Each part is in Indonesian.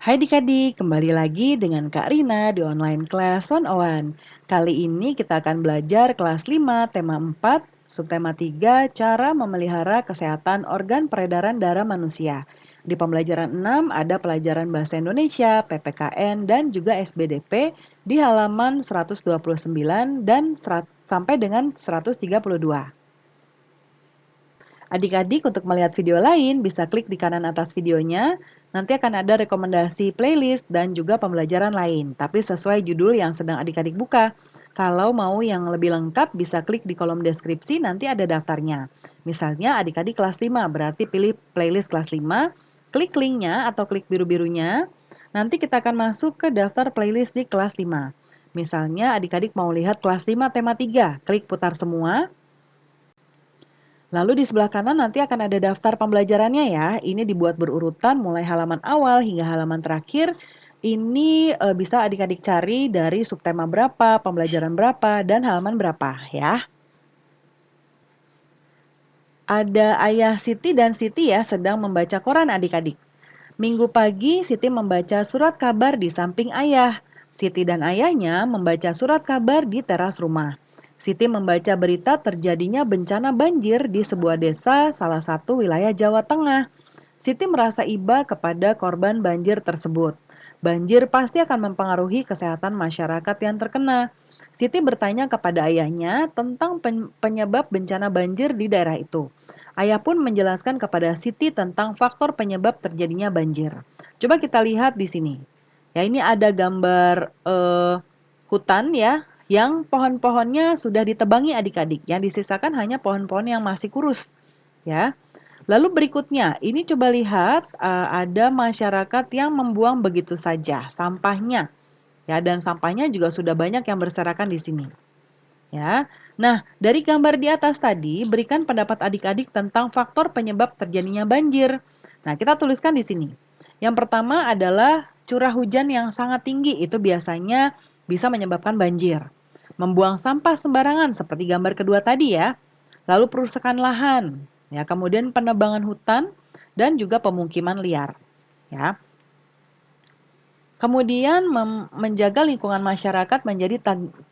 Hai adik-adik, kembali lagi dengan Kak Rina di online class 101. Kali ini kita akan belajar kelas 5, tema 4, subtema 3, cara memelihara kesehatan organ peredaran darah manusia. Di pembelajaran 6 ada pelajaran bahasa Indonesia, PPKN, dan juga SBDP di halaman 129 dan sampai dengan 132. Adik-adik untuk melihat video lain bisa klik di kanan atas videonya, nanti akan ada rekomendasi playlist dan juga pembelajaran lain, tapi sesuai judul yang sedang adik-adik buka. Kalau mau yang lebih lengkap bisa klik di kolom deskripsi, nanti ada daftarnya. Misalnya adik-adik kelas 5, berarti pilih playlist kelas 5, klik linknya atau klik biru-birunya, nanti kita akan masuk ke daftar playlist di kelas 5. Misalnya adik-adik mau lihat kelas 5 tema 3, klik putar semua. Lalu di sebelah kanan nanti akan ada daftar pembelajarannya ya. Ini dibuat berurutan mulai halaman awal hingga halaman terakhir. Ini bisa adik-adik cari dari subtema berapa, pembelajaran berapa, dan halaman berapa ya. Ada Ayah Siti dan Siti ya sedang membaca koran adik-adik. Minggu pagi Siti membaca surat kabar di samping ayah. Siti dan ayahnya membaca surat kabar di teras rumah. Siti membaca berita terjadinya bencana banjir di sebuah desa salah satu wilayah Jawa Tengah. Siti merasa iba kepada korban banjir tersebut. Banjir pasti akan mempengaruhi kesehatan masyarakat yang terkena. Siti bertanya kepada ayahnya tentang penyebab bencana banjir di daerah itu. Ayah pun menjelaskan kepada Siti tentang faktor penyebab terjadinya banjir. Coba kita lihat di sini. Ya, ini ada gambar hutan ya, yang pohon-pohonnya sudah ditebangi adik-adik. Yang disisakan hanya pohon-pohon yang masih kurus, ya. Lalu berikutnya, ini coba lihat ada masyarakat yang membuang begitu saja sampahnya, ya, dan sampahnya juga sudah banyak yang berserakan di sini. Ya. Nah, dari gambar di atas tadi, berikan pendapat adik-adik tentang faktor penyebab terjadinya banjir. Nah, kita tuliskan di sini. Yang pertama adalah curah hujan yang sangat tinggi, itu biasanya bisa menyebabkan banjir. Membuang sampah sembarangan seperti gambar kedua tadi ya. Lalu perusakan lahan, ya, kemudian penebangan hutan dan juga pemukiman liar, ya. Kemudian menjaga lingkungan masyarakat menjadi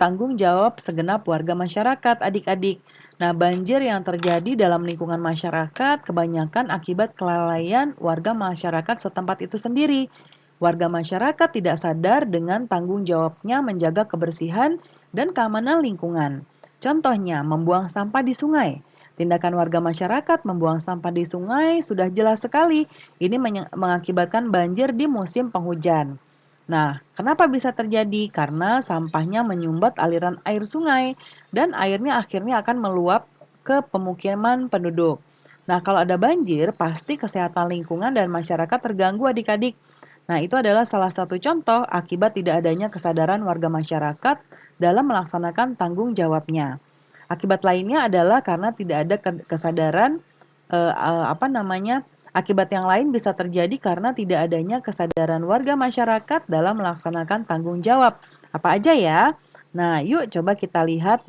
tanggung jawab segenap warga masyarakat, adik-adik. Nah, banjir yang terjadi dalam lingkungan masyarakat kebanyakan akibat kelalaian warga masyarakat setempat itu sendiri. Warga masyarakat tidak sadar dengan tanggung jawabnya menjaga kebersihan dan keamanan lingkungan. Contohnya, membuang sampah di sungai. Tindakan warga masyarakat membuang sampah di sungai sudah jelas sekali. Ini mengakibatkan banjir di musim penghujan. Nah, kenapa bisa terjadi? Karena sampahnya menyumbat aliran air sungai dan airnya akhirnya akan meluap ke pemukiman penduduk. Nah, kalau ada banjir, pasti kesehatan lingkungan dan masyarakat terganggu adik-adik. Nah, itu adalah salah satu contoh akibat tidak adanya kesadaran warga masyarakat dalam melaksanakan tanggung jawabnya. Akibat lainnya adalah karena tidak ada kesadaran apa namanya? Akibat yang lain bisa terjadi karena tidak adanya kesadaran warga masyarakat dalam melaksanakan tanggung jawab. Apa aja ya? Nah, yuk coba kita lihat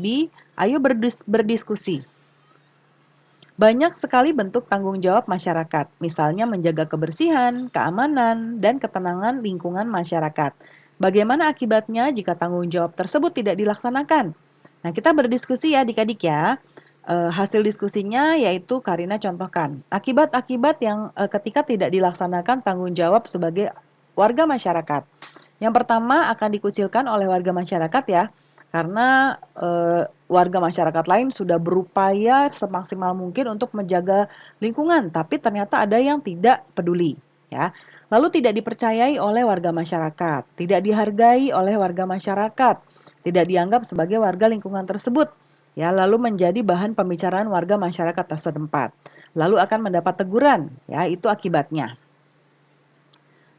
ayo berdiskusi. Banyak sekali bentuk tanggung jawab masyarakat, misalnya menjaga kebersihan, keamanan, dan ketenangan lingkungan masyarakat. Bagaimana akibatnya jika tanggung jawab tersebut tidak dilaksanakan? Nah, kita berdiskusi ya adik-adik ya. Hasil diskusinya yaitu Karina contohkan. Akibat-akibat yang ketika tidak dilaksanakan tanggung jawab sebagai warga masyarakat. Yang pertama akan dikucilkan oleh warga masyarakat ya, karena warga masyarakat lain sudah berupaya semaksimal mungkin untuk menjaga lingkungan, tapi ternyata ada yang tidak peduli ya. Lalu tidak dipercayai oleh warga masyarakat, tidak dihargai oleh warga masyarakat, tidak dianggap sebagai warga lingkungan tersebut. Ya, lalu menjadi bahan pembicaraan warga masyarakat setempat. Lalu akan mendapat teguran, ya, itu akibatnya.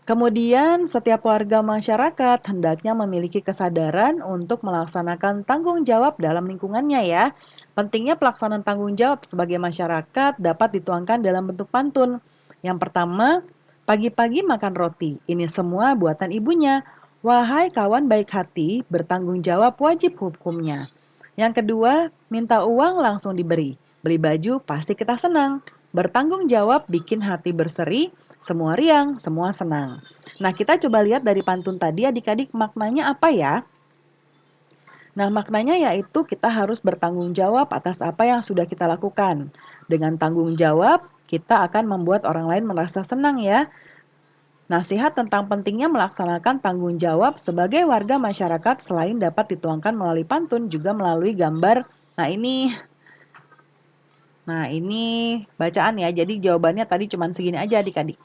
Kemudian, setiap warga masyarakat hendaknya memiliki kesadaran untuk melaksanakan tanggung jawab dalam lingkungannya ya. Pentingnya pelaksanaan tanggung jawab sebagai masyarakat dapat dituangkan dalam bentuk pantun. Yang pertama, pagi-pagi makan roti. Ini semua buatan ibunya. Wahai kawan baik hati, bertanggung jawab wajib hukumnya. Yang kedua, minta uang langsung diberi. Beli baju pasti kita senang. Bertanggung jawab bikin hati berseri, semua riang, semua senang. Nah, kita coba lihat dari pantun tadi adik-adik maknanya apa ya? Nah, maknanya yaitu kita harus bertanggung jawab atas apa yang sudah kita lakukan. Dengan tanggung jawab, kita akan membuat orang lain merasa senang ya. Nasihat tentang pentingnya melaksanakan tanggung jawab sebagai warga masyarakat selain dapat dituangkan melalui pantun juga melalui gambar. Nah ini bacaan ya. Jadi jawabannya tadi cuma segini aja adik-adik.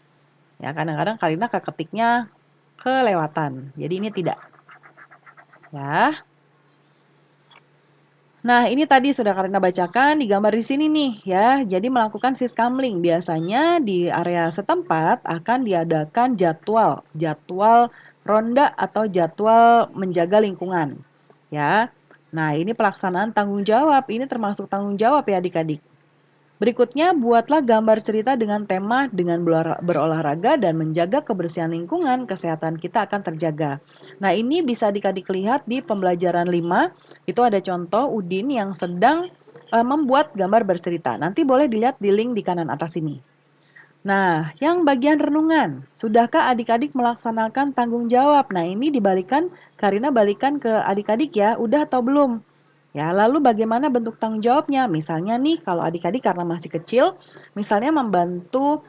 Ya, kadang-kadang Karina keketiknya kelewatan. Jadi ini tidak. Ya. Nah, ini tadi sudah Karina bacakan di gambar di sini nih ya. Jadi melakukan siskamling biasanya di area setempat akan diadakan jadwal ronda atau jadwal menjaga lingkungan. Ya. Nah, ini pelaksanaan tanggung jawab. Ini termasuk tanggung jawab ya adik-adik. Berikutnya, buatlah gambar cerita dengan tema dengan berolahraga dan menjaga kebersihan lingkungan, kesehatan kita akan terjaga. Nah, ini bisa adik-adik lihat di pembelajaran 5, itu ada contoh Udin yang sedang membuat gambar bercerita. Nanti boleh dilihat di link di kanan atas ini. Nah, yang bagian renungan, sudahkah adik-adik melaksanakan tanggung jawab? Nah, ini dibalikan, Karina balikan ke adik-adik ya, udah atau belum? Ya, lalu bagaimana bentuk tanggung jawabnya? Misalnya nih, kalau adik-adik karena masih kecil, misalnya membantu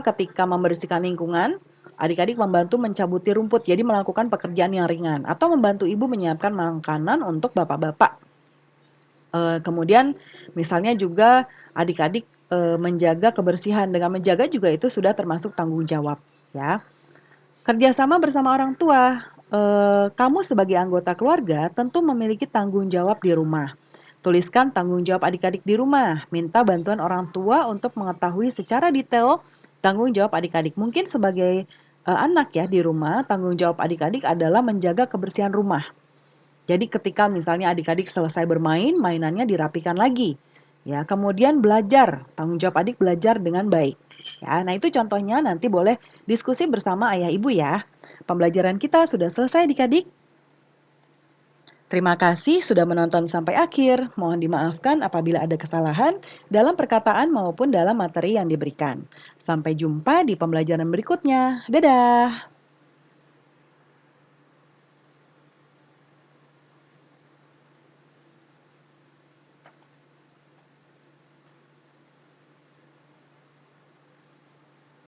ketika membersihkan lingkungan, adik-adik membantu mencabuti rumput, jadi melakukan pekerjaan yang ringan, atau membantu ibu menyiapkan makanan untuk bapak-bapak. Kemudian, misalnya juga adik-adik menjaga kebersihan. Dengan menjaga juga itu sudah termasuk tanggung jawab, ya. Kerjasama bersama orang tua. Kamu sebagai anggota keluarga tentu memiliki tanggung jawab di rumah. Tuliskan tanggung jawab adik-adik di rumah. Minta bantuan orang tua untuk mengetahui secara detail tanggung jawab adik-adik. Mungkin sebagai anak ya di rumah, tanggung jawab adik-adik adalah menjaga kebersihan rumah. Jadi ketika misalnya adik-adik selesai bermain, mainannya dirapikan lagi. Ya, kemudian belajar, tanggung jawab adik belajar dengan baik. Ya, nah itu contohnya nanti boleh diskusi bersama ayah ibu ya. Pembelajaran kita sudah selesai adik-adik. Terima kasih sudah menonton sampai akhir. Mohon dimaafkan apabila ada kesalahan dalam perkataan maupun dalam materi yang diberikan. Sampai jumpa di pembelajaran berikutnya. Dadah!